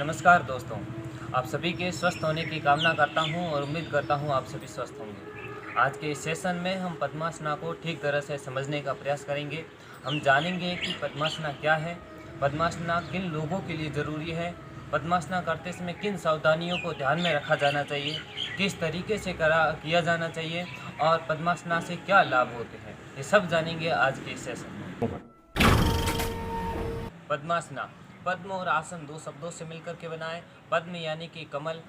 नमस्कार दोस्तों, आप सभी के स्वस्थ होने की कामना करता हूं और उम्मीद करता हूं आप सभी स्वस्थ होंगे। आज के इस सेशन में हम पद्मासना को ठीक तरह से समझने का प्रयास करेंगे। हम जानेंगे कि पद्मासना क्या है, पद्मासना किन लोगों के लिए ज़रूरी है, पद्मासना करते समय किन सावधानियों को ध्यान में रखा जाना चाहिए, किस तरीके से किया जाना चाहिए और पद्मासना से क्या लाभ होते हैं, ये सब जानेंगे आज के इस सेशन में। पद्मासना पद्म और आसन दो शब्दों से मिलकर के बना है। पद्म यानी कि कमल,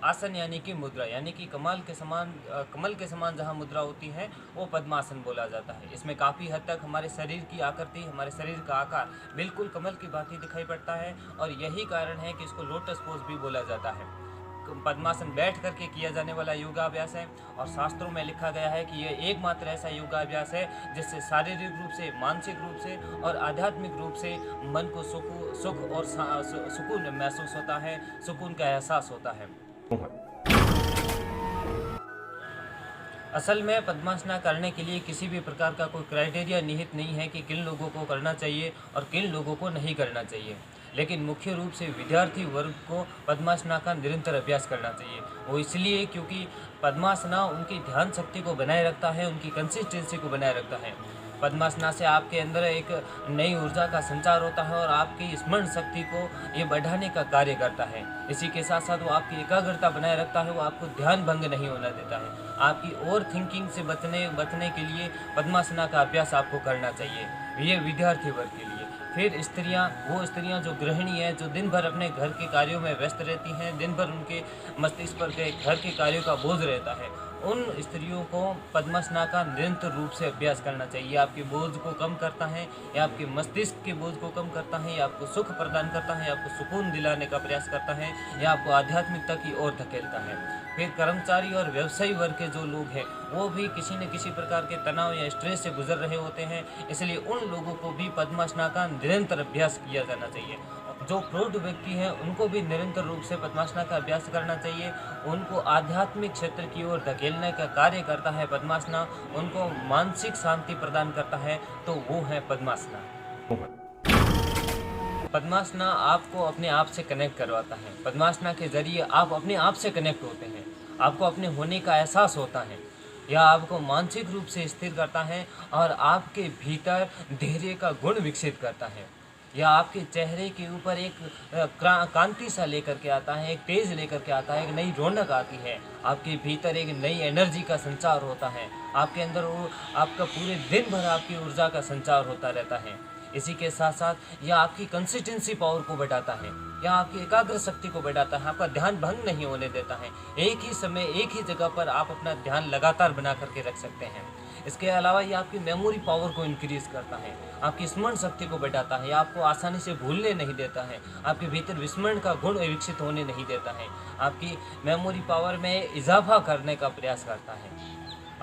आसन यानी कि मुद्रा, यानी कि कमल के समान जहाँ मुद्रा होती है वो पद्मासन बोला जाता है। इसमें काफ़ी हद तक हमारे शरीर की आकृति, हमारे शरीर का आकार बिल्कुल कमल की भांति दिखाई पड़ता है और यही कारण है कि इसको लोटस पोज भी बोला जाता है। पद्मासन बैठ करके किया जाने वाला योगाभ्यास है और शास्त्रों में लिखा गया है कि यह एकमात्र ऐसा योगाभ्यास है जिससे शारीरिक रूप से, मानसिक रूप से और आध्यात्मिक रूप से मन को सुख और सुकून महसूस होता है, सुकून का एहसास होता है। असल में पद्मासना करने के लिए किसी भी प्रकार का कोई क्राइटेरिया निहित नहीं है कि किन लोगों को करना चाहिए और किन लोगों को नहीं करना चाहिए, लेकिन मुख्य रूप से विद्यार्थी वर्ग को पद्मासना का निरंतर अभ्यास करना चाहिए। वो इसलिए क्योंकि पद्मासना उनकी ध्यान शक्ति को बनाए रखता है, उनकी कंसिस्टेंसी को बनाए रखता है। पद्मासना से आपके अंदर एक नई ऊर्जा का संचार होता है और आपकी स्मरण शक्ति को ये बढ़ाने का कार्य करता है। इसी के साथ साथ वो आपकी एकाग्रता बनाए रखता है, वो आपको ध्यान भंग नहीं होने देता है। आपकी ओवर थिंकिंग से बचने के लिए पद्मासना का अभ्यास आपको करना चाहिए, ये विद्यार्थी वर्ग के लिए। फिर वो स्त्रियां जो गृहिणी हैं, जो दिन भर अपने घर के कार्यों में व्यस्त रहती हैं, दिन भर उनके मस्तिष्क पर के घर के कार्यों का बोझ रहता है, उन स्त्रियों को पद्मासना का निरंतर रूप से अभ्यास करना चाहिए। आपके बोझ को कम करता है, या आपके मस्तिष्क के बोझ को कम करता है, या आपको सुख प्रदान करता है, या आपको सुकून दिलाने का प्रयास करता है, या आपको आध्यात्मिकता की ओर धकेलता है। फिर कर्मचारी और व्यवसायी वर्ग के जो लोग हैं वो भी किसी न किसी प्रकार के तनाव या स्ट्रेस से गुजर रहे होते हैं, इसलिए उन लोगों को भी पद्मासना का निरंतर अभ्यास किया जाना चाहिए। जो प्रौढ़ व्यक्ति हैं उनको भी निरंतर रूप से पद्मासना का अभ्यास करना चाहिए। उनको आध्यात्मिक क्षेत्र की ओर धकेलने का कार्य करता है पद्मासना, उनको मानसिक शांति प्रदान करता है, तो वो है पद्मासना। पद्मासना आपको अपने आप से कनेक्ट करवाता है। पद्मासना के जरिए आप अपने आप से कनेक्ट होते हैं, आपको अपने होने का एहसास होता है, यह आपको मानसिक रूप से स्थिर करता है और आपके भीतर धैर्य का गुण विकसित करता है। यह आपके चेहरे के ऊपर एक कांति सा लेकर के आता है, एक तेज लेकर के आता है, एक नई रौनक आती है, आपके भीतर एक नई एनर्जी का संचार होता है, आपके अंदर वो आपका पूरे दिन भर आपकी ऊर्जा का संचार होता रहता है। इसी के साथ साथ यह आपकी कंसिस्टेंसी पावर को बढ़ाता है, यह आपकी एकाग्र शक्ति को बढ़ाता है, आपका ध्यान भंग नहीं होने देता है। एक ही समय एक ही जगह पर आप अपना ध्यान लगातार बना करके रख सकते हैं। इसके अलावा यह आपकी मेमोरी पावर को इंक्रीज करता है, आपकी स्मरण शक्ति को बढ़ाता है, आपको आसानी से भूलने नहीं देता है, आपके भीतर विस्मरण का गुण विकसित होने नहीं देता है, आपकी मेमोरी पावर में इजाफा करने का प्रयास करता है।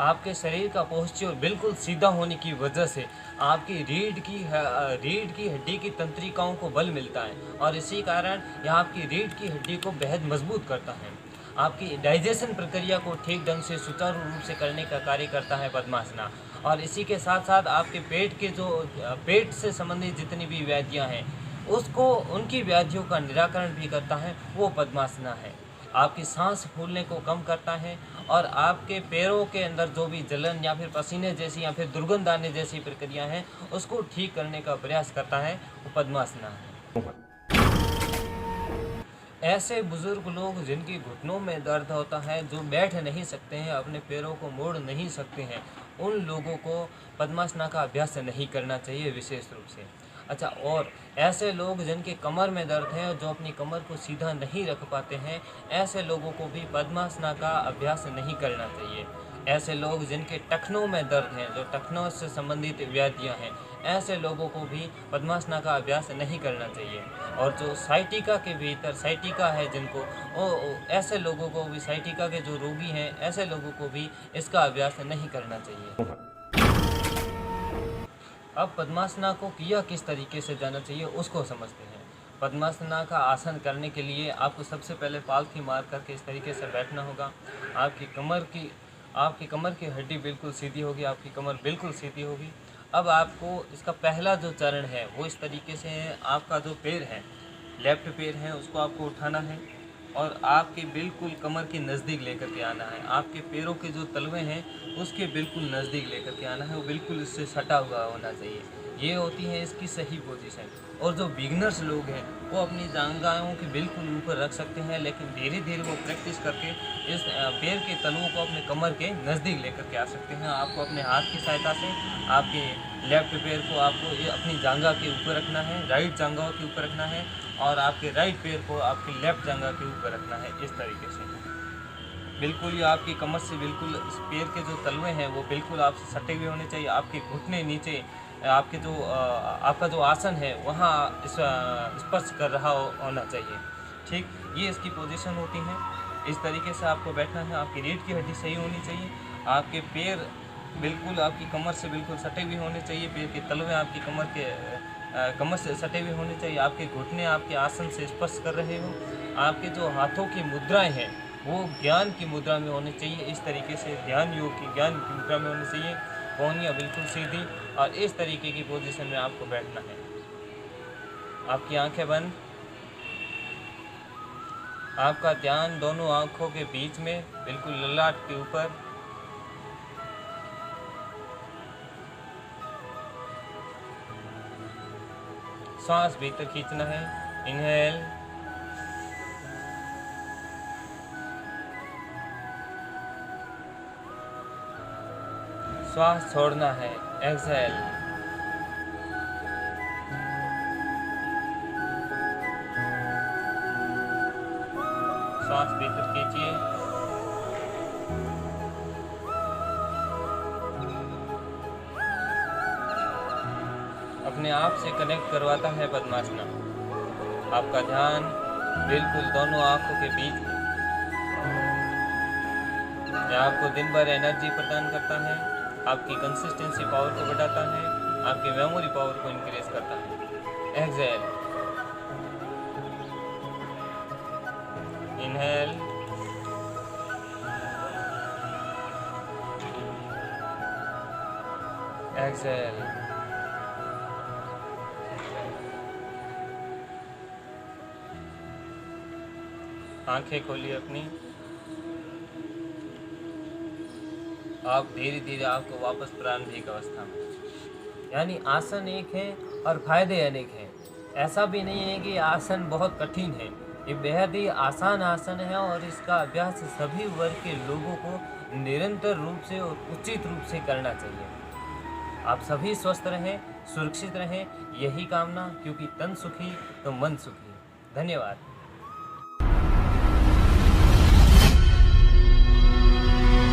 आपके शरीर का पोस्चर बिल्कुल सीधा होने की वजह से आपकी रीढ़ की हड्डी की तंत्रिकाओं को बल मिलता है और इसी कारण यह आपकी रीढ़ की हड्डी को बेहद मजबूत करता है। आपकी डाइजेशन प्रक्रिया को ठीक ढंग से सुचारू रूप से करने का कार्य करता है पद्मासना। और इसी के साथ साथ आपके पेट से संबंधित जितनी भी व्याधियाँ हैं उनकी व्याधियों का निराकरण भी करता है, वो पद्मासना है। आपकी सांस फूलने को कम करता है और आपके पैरों के अंदर जो भी जलन या फिर पसीने जैसी या फिर दुर्गंध आने जैसी प्रक्रिया है उसको ठीक करने का प्रयास करता है, वो पद्मासना है। ऐसे बुजुर्ग लोग जिनकी घुटनों में दर्द होता है, जो बैठ नहीं सकते हैं, अपने पैरों को मोड़ नहीं सकते हैं, उन लोगों को पद्मासना का अभ्यास नहीं करना चाहिए विशेष रूप से। अच्छा, और ऐसे लोग जिनके कमर में दर्द है, जो अपनी कमर को सीधा नहीं रख पाते हैं, ऐसे लोगों को भी पद्मासना का अभ्यास नहीं करना चाहिए। ऐसे लोग जिनके टखनों में दर्द है, जो टखनों से संबंधित व्याधियां हैं, ऐसे लोगों को भी पद्मासना का अभ्यास नहीं करना चाहिए। और जो साइटिका के भीतर साइटिका है जिनको, ऐसे लोगों को भी, साइटिका के जो रोगी हैं, ऐसे लोगों को भी इसका अभ्यास नहीं करना चाहिए। अब पद्मासना को किया किस तरीके से जाना चाहिए उसको समझते हैं। पद्मासना का आसन करने के लिए आपको सबसे पहले पालथी मार करके इस तरीके से बैठना होगा। आपकी कमर की हड्डी बिल्कुल सीधी होगी, आपकी कमर बिल्कुल सीधी होगी। अब आपको इसका पहला जो चरण है वो इस तरीके से है, आपका जो पैर है लेफ्ट पैर है उसको आपको उठाना है और आपके बिल्कुल कमर के नज़दीक लेकर के आना है। आपके पैरों के जो तलवे हैं उसके बिल्कुल नज़दीक लेकर के आना है, वो बिल्कुल इससे सटा हुआ होना चाहिए। ये होती है इसकी सही पोजीशन। और जो बिगनर्स लोग हैं वो अपनी जांघों के बिल्कुल ऊपर रख सकते हैं, लेकिन धीरे धीरे वो प्रैक्टिस करके इस पैर के तलवों को अपने कमर के नज़दीक लेकर के आ सकते हैं। आपको अपने हाथ की सहायता से आपके लेफ्ट पैर को आपको ये अपनी जांघा के ऊपर रखना है, राइट जांघा के ऊपर रखना है, और आपके राइट पैर को आपके लेफ्ट जांघा के ऊपर रखना है। इस तरीके से बिल्कुल ये आपकी कमर से बिल्कुल पैर के जो तलवे हैं वो बिल्कुल आपसे सटे हुए होने चाहिए। आपके घुटने नीचे आपके जो आपका जो आसन है वहाँ स्पर्श कर रहा होना चाहिए। ठीक, ये इसकी पोजीशन होती है। इस तरीके से आपको बैठना है। आपकी रीढ़ की हड्डी सही होनी चाहिए। आपके पैर बिल्कुल आपकी कमर से बिल्कुल सटे हुए होने चाहिए। पैर के तलवे आपकी कमर से सटे हुए होने चाहिए। आपके घुटने आपके आसन से स्पर्श कर रहे हो। आपके जो हाथों की मुद्राएं हैं वो ज्ञान की मुद्रा में होनी चाहिए। इस तरीके से ज्ञान की मुद्रा में होनी चाहिए। कोहनियाँ बिल्कुल सीधी, और इस तरीके की पोजीशन में आपको बैठना है। आपकी आंखें बंद, आपका ध्यान दोनों आंखों के बीच में बिल्कुल ललाट के ऊपर। सांस भीतर खींचना है, इनहेल, श्वास छोड़ना है, एक्सहेल। श्वास भीतर खींचिए, अपने आप से कनेक्ट करवाता है पद्मासना। आपका ध्यान बिल्कुल दोनों आंखों के बीच में। यह आपको दिन भर एनर्जी प्रदान करता है, आपकी कंसिस्टेंसी पावर को बढ़ाता है, आपकी मेमोरी पावर को इंक्रीज करता है। Exhale, inhale, exhale. आंखें खोलिए अपनी। आप धीरे धीरे आपको वापस प्रारंभिक अवस्था में, यानी आसन एक है और फायदे अनेक हैं। ऐसा भी नहीं है कि आसन बहुत कठिन है, ये बेहद ही आसान आसन है और इसका अभ्यास सभी वर्ग के लोगों को निरंतर रूप से और उचित रूप से करना चाहिए। आप सभी स्वस्थ रहें, सुरक्षित रहें, यही कामना, क्योंकि तन सुखी तो मन सुखी। धन्यवाद।